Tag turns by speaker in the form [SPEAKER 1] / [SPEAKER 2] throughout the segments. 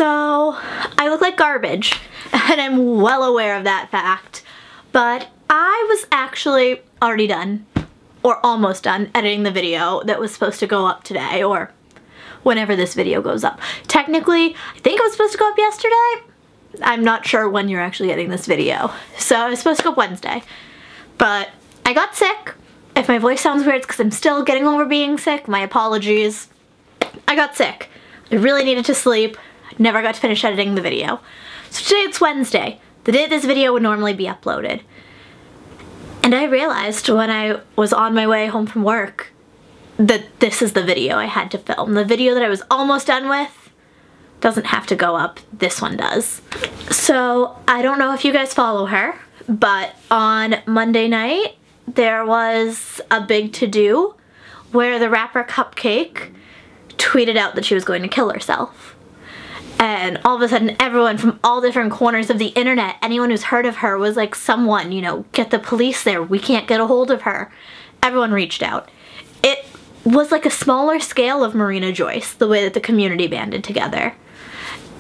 [SPEAKER 1] So I look like garbage, and I'm well aware of that fact, but I was actually already done, or almost done, editing the video that was supposed to go up today, or whenever this video goes up. Technically, I think it was supposed to go up yesterday. I'm not sure when you're actually getting this video. So it was supposed to go up Wednesday, but I got sick. If my voice sounds weird, it's because I'm still getting over being sick. My apologies. I got sick. I really needed to sleep. I never got to finish editing the video. So today it's Wednesday, the day this video would normally be uploaded. And I realized when I was on my way home from work that this is the video I had to film. The video that I was almost done with doesn't have to go up. This one does. So I don't know if you guys follow her, but on Monday night there was a big to-do where the rapper Cupcake tweeted out that she was going to kill herself. And all of a sudden everyone from all different corners of the internet, anyone who's heard of her, was like, someone, you know, get the police there, we can't get a hold of her. Everyone reached out. It was like a smaller scale of Marina Joyce, the way that the community banded together.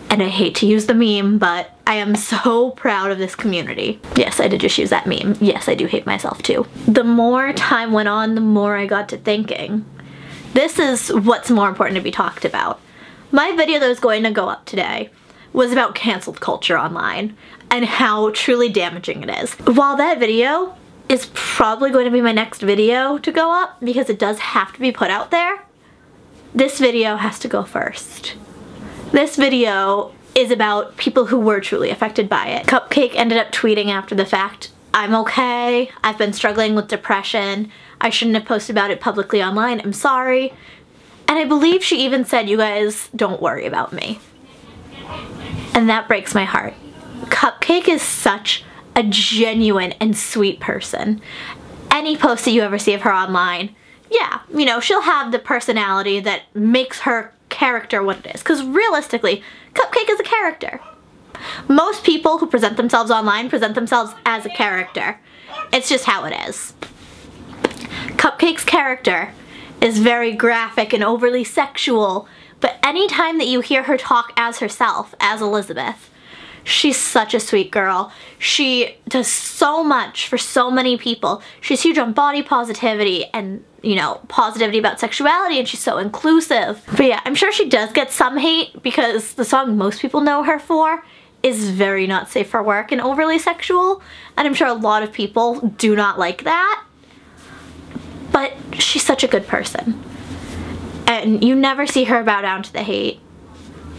[SPEAKER 1] And I hate to use the meme, but I am so proud of this community. Yes, I did just use that meme. Yes, I do hate myself too. The more time went on, the more I got to thinking, this is what's more important to be talked about. My video that was going to go up today was about canceled culture online and how truly damaging it is. While that video is probably going to be my next video to go up because it does have to be put out there, this video has to go first. This video is about people who were truly affected by it. Cupcake ended up tweeting after the fact, "I'm okay, I've been struggling with depression, I shouldn't have posted about it publicly online, I'm sorry." And I believe she even said, "You guys don't worry about me." And that breaks my heart. Cupcake is such a genuine and sweet person. Any post that you ever see of her online, yeah, you know, she'll have the personality that makes her character what it is. Because realistically, Cupcake is a character. Most people who present themselves online present themselves as a character. It's just how it is. Cupcake's character is very graphic and overly sexual, but anytime that you hear her talk as herself, as Elizabeth, she's such a sweet girl. She does so much for so many people. She's huge on body positivity and, you know, positivity about sexuality, and she's so inclusive. But yeah, I'm sure she does get some hate because the song most people know her for is very not safe for work and overly sexual, and I'm sure a lot of people do not like that. But she's such a good person. And you never see her bow down to the hate.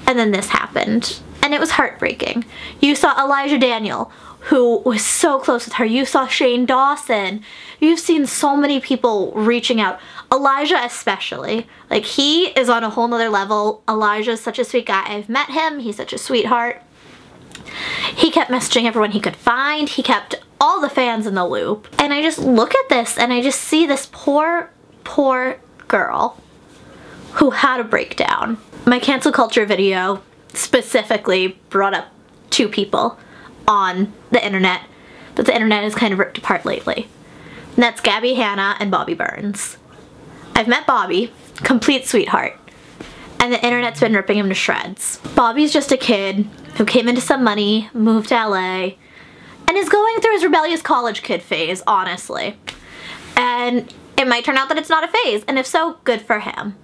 [SPEAKER 1] And then this happened. And it was heartbreaking. You saw Elijah Daniel, who was so close with her. You saw Shane Dawson. You've seen so many people reaching out. Elijah especially. Like, he is on a whole nother level. Elijah's such a sweet guy. I've met him. He's such a sweetheart. He kept messaging everyone he could find. He kept all the fans in the loop. And I just look at this and I just see this poor, poor girl who had a breakdown. My cancel culture video specifically brought up two people on the internet that the internet has kind of ripped apart lately. And that's Gabby Hanna and Bobby Burns. I've met Bobby, complete sweetheart, and the internet's been ripping him to shreds. Bobby's just a kid who came into some money, moved to LA, and is going through his rebellious college kid phase, honestly. And it might turn out that it's not a phase, and if so, good for him.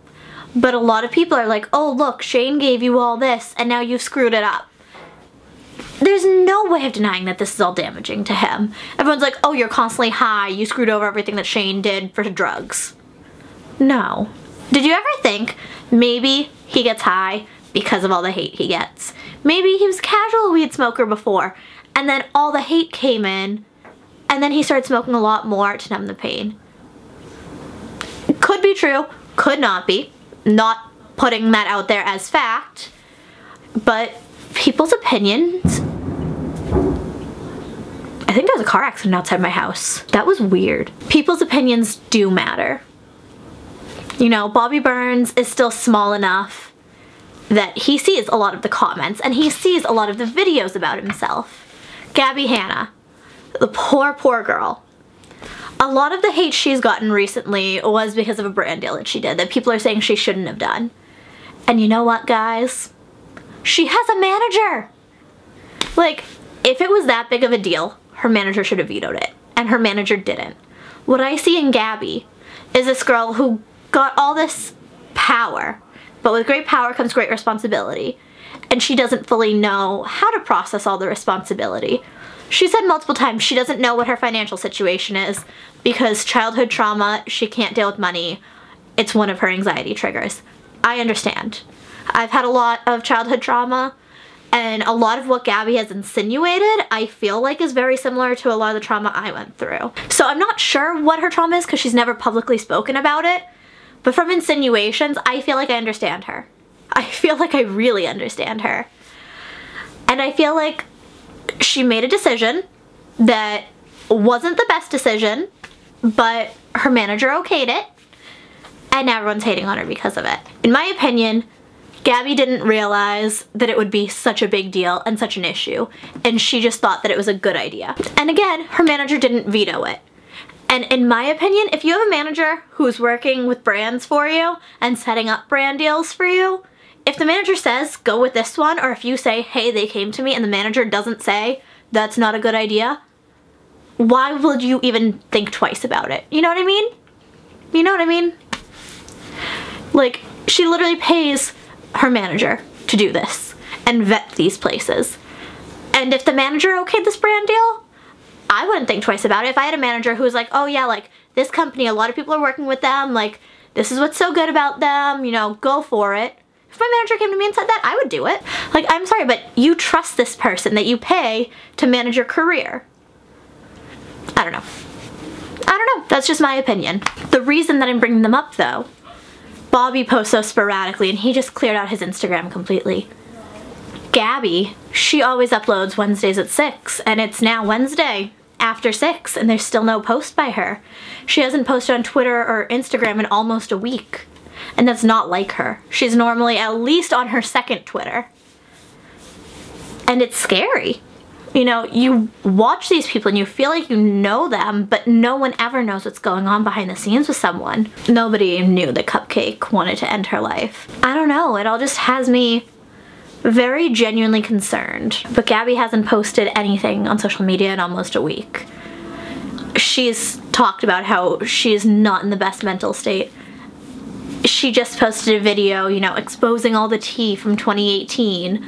[SPEAKER 1] But a lot of people are like, "Oh look, Shane gave you all this, and now you've screwed it up." There's no way of denying that this is all damaging to him. Everyone's like, "Oh, you're constantly high, you screwed over everything that Shane did for drugs." No. Did you ever think maybe he gets high because of all the hate he gets? Maybe he was a casual weed smoker before, and then all the hate came in, and then he started smoking a lot more to numb the pain. Could be true, could not be. Not putting that out there as fact, but people's opinions. I think there was a car accident outside my house. That was weird. People's opinions do matter. You know, Bobby Burns is still small enough that he sees a lot of the comments and he sees a lot of the videos about himself. Gabby Hanna, the poor, poor girl. A lot of the hate she's gotten recently was because of a brand deal that she did that people are saying she shouldn't have done. And you know what, guys? She has a manager! Like, if it was that big of a deal, her manager should have vetoed it. And her manager didn't. What I see in Gabby is this girl who got all this power, but with great power comes great responsibility. And she doesn't fully know how to process all the responsibility. She said multiple times she doesn't know what her financial situation is because childhood trauma, she can't deal with money. It's one of her anxiety triggers. I understand. I've had a lot of childhood trauma, and a lot of what Gabby has insinuated, I feel like is very similar to a lot of the trauma I went through. So I'm not sure what her trauma is because she's never publicly spoken about it, but from insinuations, I feel like I understand her. I feel like I really understand her. And I feel like she made a decision that wasn't the best decision, but her manager okayed it, and everyone's hating on her because of it. In my opinion, Gabby didn't realize that it would be such a big deal and such an issue, and she just thought that it was a good idea. And again, her manager didn't veto it. And in my opinion, if you have a manager who's working with brands for you and setting up brand deals for you, if the manager says, go with this one, or if you say, hey, they came to me, and the manager doesn't say, that's not a good idea, why would you even think twice about it? You know what I mean? You know what I mean? Like, she literally pays her manager to do this and vet these places. And if the manager okayed this brand deal, I wouldn't think twice about it. If I had a manager who was like, oh yeah, like, this company, a lot of people are working with them, like, this is what's so good about them, you know, go for it. If my manager came to me and said that, I would do it. Like, I'm sorry, but you trust this person that you pay to manage your career. I don't know. I don't know. That's just my opinion. The reason that I'm bringing them up, though, Bobby posts so sporadically, and he just cleared out his Instagram completely. Gabby, she always uploads Wednesdays at 6, and it's now Wednesday after 6, and there's still no post by her. She hasn't posted on Twitter or Instagram in almost a week. And that's not like her. She's normally at least on her second Twitter. And it's scary. You know, you watch these people and you feel like you know them, but no one ever knows what's going on behind the scenes with someone. Nobody knew that Cupcake wanted to end her life. I don't know, it all just has me very genuinely concerned. But Gabby hasn't posted anything on social media in almost a week. She's talked about how she's not in the best mental state. She just posted a video, you know, exposing all the tea from 2018.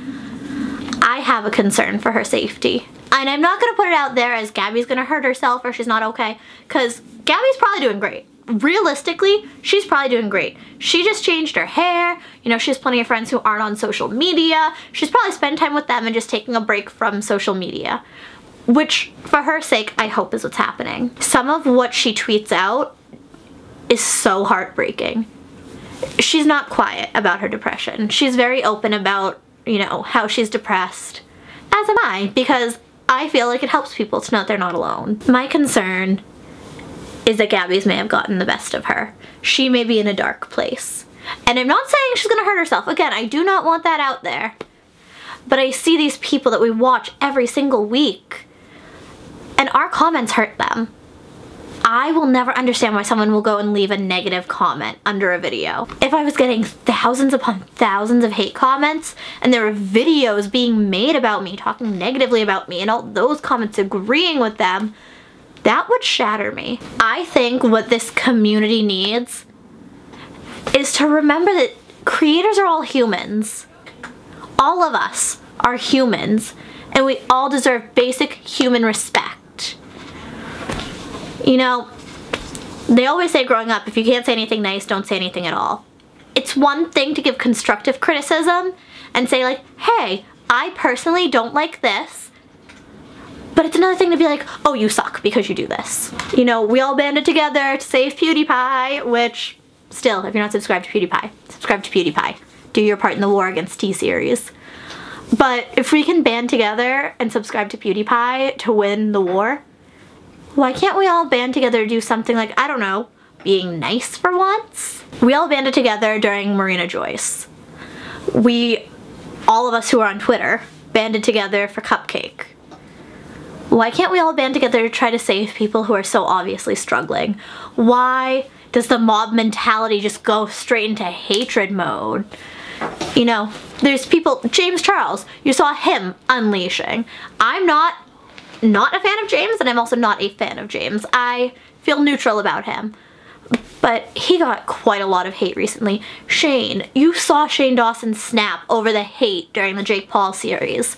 [SPEAKER 1] I have a concern for her safety. And I'm not gonna put it out there as Gabby's gonna hurt herself or she's not okay, because Gabby's probably doing great. Realistically, she's probably doing great. She just changed her hair. You know, she has plenty of friends who aren't on social media. She's probably spent time with them and just taking a break from social media. Which, for her sake, I hope is what's happening. Some of what she tweets out is so heartbreaking. She's not quiet about her depression. She's very open about, you know, how she's depressed, as am I, because I feel like it helps people to know that they're not alone. My concern is that Gabby's may have gotten the best of her. She may be in a dark place. And I'm not saying she's gonna hurt herself. Again, I do not want that out there. But I see these people that we watch every single week, and our comments hurt them. I will never understand why someone will go and leave a negative comment under a video. If I was getting thousands upon thousands of hate comments and there were videos being made about me, talking negatively about me, and all those comments agreeing with them, that would shatter me. I think what this community needs is to remember that creators are all humans. All of us are humans, and we all deserve basic human respect. You know, they always say growing up, if you can't say anything nice, don't say anything at all. It's one thing to give constructive criticism and say like, hey, I personally don't like this. But it's another thing to be like, oh, you suck because you do this. You know, we all banded together to save PewDiePie, which, still, if you're not subscribed to PewDiePie, subscribe to PewDiePie. Do your part in the war against T-Series. But if we can band together and subscribe to PewDiePie to win the war, why can't we all band together to do something like, I don't know, being nice for once? We all banded together during Marina Joyce. All of us who are on Twitter, banded together for Cupcake. Why can't we all band together to try to save people who are so obviously struggling? Why does the mob mentality just go straight into hatred mode? You know, there's people, James Charles, you saw him unleashing. I'm not a fan of James, and I'm also not a fan of James. I feel neutral about him. But he got quite a lot of hate recently. Shane, you saw Shane Dawson snap over the hate during the Jake Paul series.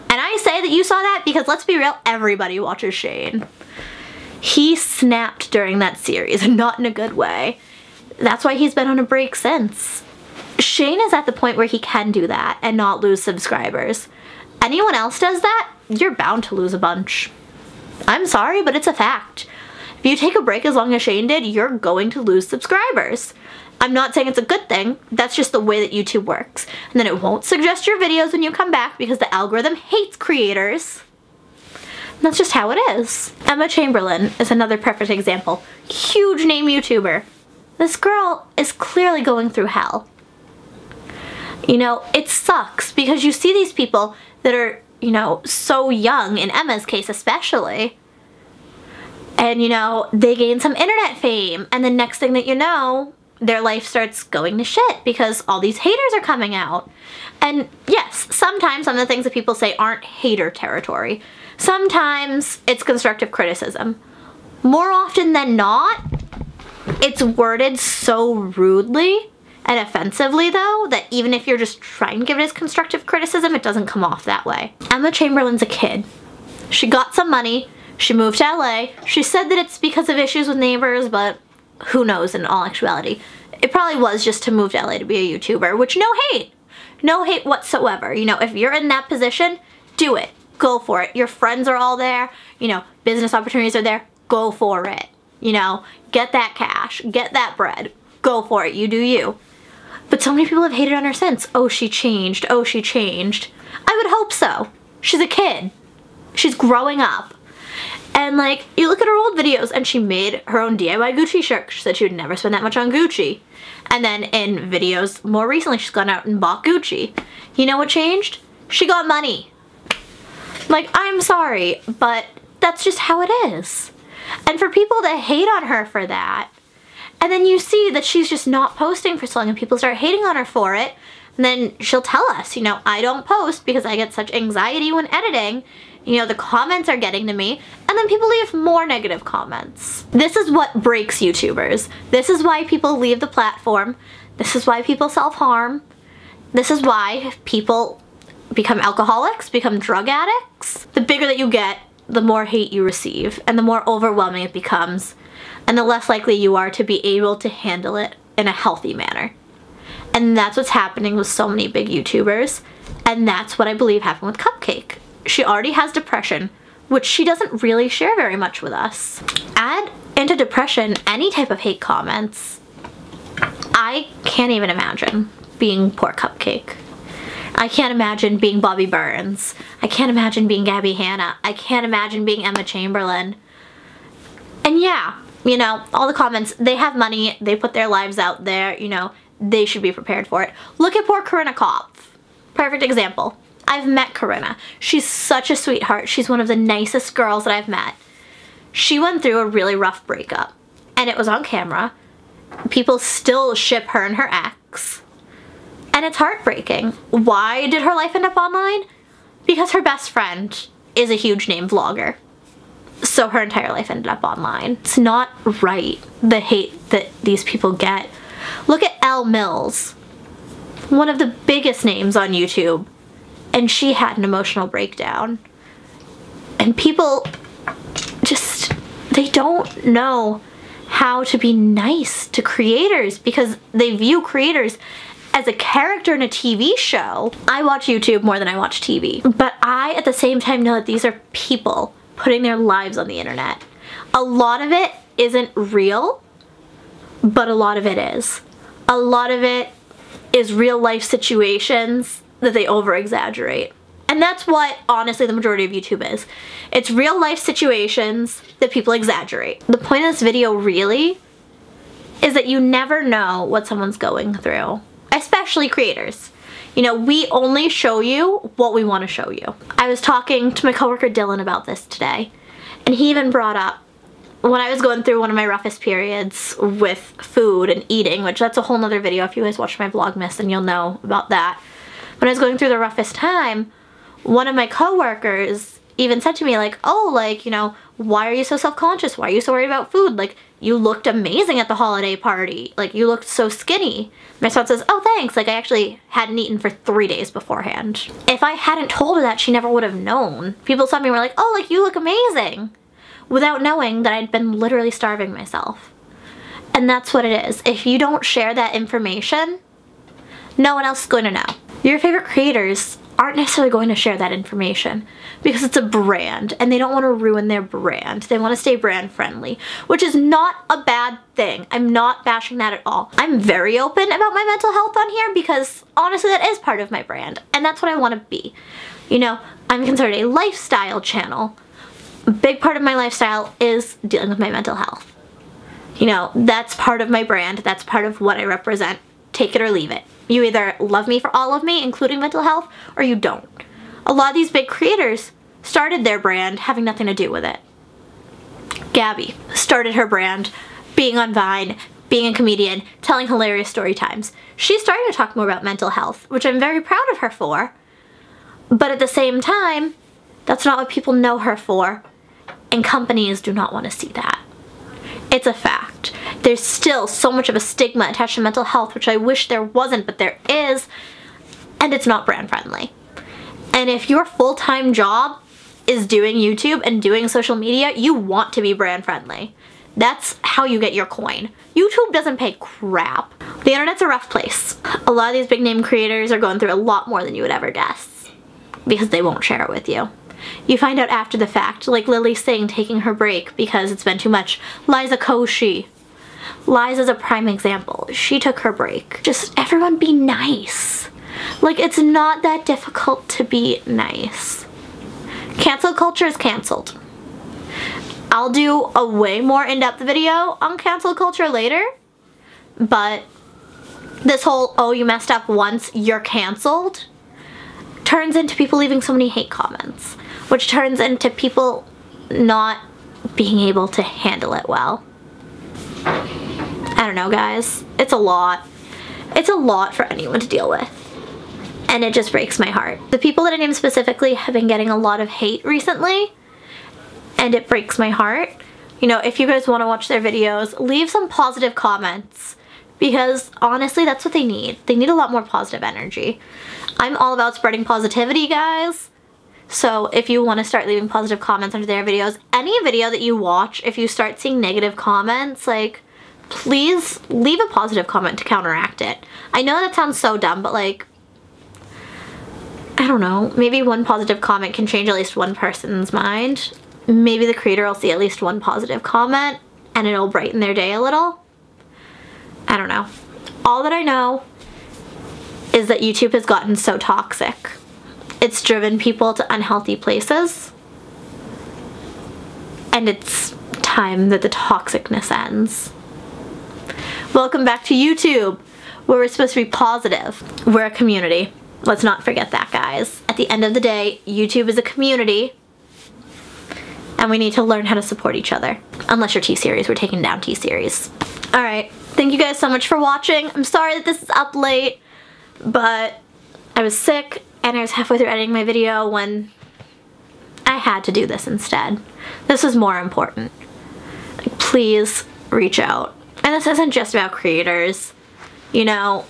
[SPEAKER 1] And I say that you saw that because, let's be real, everybody watches Shane. He snapped during that series, and not in a good way. That's why he's been on a break since. Shane is at the point where he can do that and not lose subscribers. Anyone else does that, you're bound to lose a bunch. I'm sorry, but it's a fact. If you take a break as long as Shane did, you're going to lose subscribers. I'm not saying it's a good thing, that's just the way that YouTube works. And then it won't suggest your videos when you come back because the algorithm hates creators. And that's just how it is. Emma Chamberlain is another perfect example. Huge name YouTuber. This girl is clearly going through hell. You know, it sucks because you see these people that are, you know, so young, in Emma's case especially, and, you know, they gain some internet fame, and the next thing that you know, their life starts going to shit because all these haters are coming out. And yes, sometimes some of the things that people say aren't hater territory. Sometimes it's constructive criticism. More often than not, it's worded so rudely and offensively, though, that even if you're just trying to give it as constructive criticism, it doesn't come off that way. Emma Chamberlain's a kid. She got some money, she moved to LA, she said that it's because of issues with neighbors, but who knows in all actuality. It probably was just to move to LA to be a YouTuber, which no hate. No hate whatsoever. You know, if you're in that position, do it. Go for it. Your friends are all there, you know, business opportunities are there, go for it. You know, get that cash, get that bread, go for it, you do you. But so many people have hated on her since. Oh, she changed. Oh, she changed. I would hope so. She's a kid. She's growing up. And like, you look at her old videos and she made her own DIY Gucci shirt. She said she would never spend that much on Gucci. And then in videos more recently, she's gone out and bought Gucci. You know what changed? She got money. Like, I'm sorry, but that's just how it is. And for people to hate on her for that, and then you see that she's just not posting for so long and people start hating on her for it, and then she'll tell us, you know, I don't post because I get such anxiety when editing. You know, the comments are getting to me, and then people leave more negative comments. This is what breaks YouTubers. This is why people leave the platform. This is why people self-harm. This is why people become alcoholics, become drug addicts. The bigger that you get, the more hate you receive, and the more overwhelming it becomes, and the less likely you are to be able to handle it in a healthy manner. And that's what's happening with so many big YouTubers, and that's what I believe happened with Cupcake. She already has depression, which she doesn't really share very much with us. Add into depression any type of hate comments. I can't even imagine being poor Cupcake. I can't imagine being Bobby Burns. I can't imagine being Gabby Hanna. I can't imagine being Emma Chamberlain. And yeah, you know, all the comments, they have money, they put their lives out there, you know, they should be prepared for it. Look at poor Corinna Kopf. Perfect example. I've met Corinna. She's such a sweetheart. She's one of the nicest girls that I've met. She went through a really rough breakup, and it was on camera. People still ship her and her ex. And it's heartbreaking. Why did her life end up online? Because her best friend is a huge name vlogger. So her entire life ended up online. It's not right, the hate that these people get. Look at Elle Mills, one of the biggest names on YouTube, and she had an emotional breakdown. And people just, they don't know how to be nice to creators because they view creators as a character in a TV show. I watch YouTube more than I watch TV, but I at the same time know that these are people putting their lives on the internet. A lot of it isn't real, but a lot of it is. A lot of it is real life situations that they over exaggerate. And that's what, honestly, the majority of YouTube is. It's real life situations that people exaggerate. The point of this video really is that you never know what someone's going through, especially creators. You know, we only show you what we want to show you. I was talking to my coworker Dylan about this today, and he even brought up, when I was going through one of my roughest periods with food and eating, which that's a whole nother video. If you guys watch my Vlogmas, then you'll know about that. When I was going through the roughest time, one of my coworkers even said to me, like, oh, like, you know, why are you so self-conscious? Why are you so worried about food? Like, you looked amazing at the holiday party. Like, you looked so skinny. My response says, oh, thanks. Like, I actually hadn't eaten for 3 days beforehand. If I hadn't told her that, she never would have known. People saw me and were like, oh, like, you look amazing, without knowing that I'd been literally starving myself. And that's what it is. If you don't share that information, no one else is going to know. Your favorite creators aren't necessarily going to share that information because it's a brand and they don't want to ruin their brand. They want to stay brand friendly, which is not a bad thing. I'm not bashing that at all. I'm very open about my mental health on here because honestly that is part of my brand and that's what I want to be. You know, I'm considered a lifestyle channel. A big part of my lifestyle is dealing with my mental health. You know, that's part of my brand. That's part of what I represent. Take it or leave it. You either love me for all of me, including mental health, or you don't. A lot of these big creators started their brand having nothing to do with it. Gabby started her brand being on Vine, being a comedian, telling hilarious story times. She's starting to talk more about mental health, which I'm very proud of her for. But at the same time, that's not what people know her for, and companies do not want to see that. It's a fact. There's still so much of a stigma attached to mental health, which I wish there wasn't, but there is, and it's not brand friendly. And if your full-time job is doing YouTube and doing social media, you want to be brand friendly. That's how you get your coin. YouTube doesn't pay crap. The internet's a rough place. A lot of these big name creators are going through a lot more than you would ever guess because they won't share it with you. You find out after the fact, like Lily Singh taking her break because it's been too much. Liza Koshy. Liza's a prime example. She took her break. Just everyone be nice. Like, it's not that difficult to be nice. Cancel culture is canceled. I'll do a way more in-depth video on cancel culture later, but this whole, oh, you messed up once, you're canceled, turns into people leaving so many hate comments, which turns into people not being able to handle it well. I don't know, guys. It's a lot. It's a lot for anyone to deal with. And it just breaks my heart. The people that I named specifically have been getting a lot of hate recently, and it breaks my heart. You know, if you guys want to watch their videos, leave some positive comments, because honestly, that's what they need. They need a lot more positive energy. I'm all about spreading positivity, guys. So if you want to start leaving positive comments under their videos, any video that you watch, if you start seeing negative comments, like, please leave a positive comment to counteract it. I know that sounds so dumb, but like, I don't know, maybe one positive comment can change at least one person's mind. Maybe the creator will see at least one positive comment and it'll brighten their day a little. I don't know. All that I know is that YouTube has gotten so toxic. It's driven people to unhealthy places. And it's time that the toxicness ends. Welcome back to YouTube, where we're supposed to be positive. We're a community. Let's not forget that, guys. At the end of the day, YouTube is a community, and we need to learn how to support each other. Unless you're T-Series, we're taking down T-Series. Alright, thank you guys so much for watching. I'm sorry that this is up late, but I was sick, and I was halfway through editing my video when I had to do this instead. This was more important. Like, please reach out. And this isn't just about creators. You know,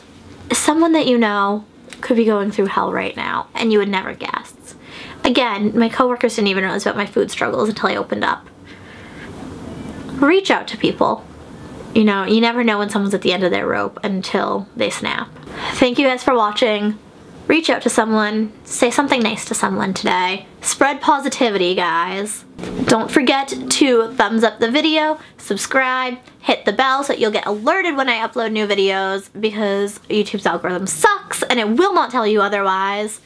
[SPEAKER 1] someone that you know could be going through hell right now, and you would never guess. Again, my coworkers didn't even realize about my food struggles until I opened up. Reach out to people. You know, you never know when someone's at the end of their rope until they snap. Thank you guys for watching. Reach out to someone. Say something nice to someone today. Spread positivity, guys. Don't forget to thumbs up the video, subscribe, hit the bell so that you'll get alerted when I upload new videos, because YouTube's algorithm sucks and it will not tell you otherwise.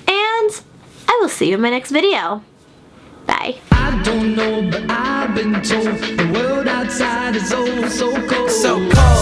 [SPEAKER 1] And I will see you in my next video. Bye.
[SPEAKER 2] I don't know, but I've been told the world outside is oh so cold. So cold.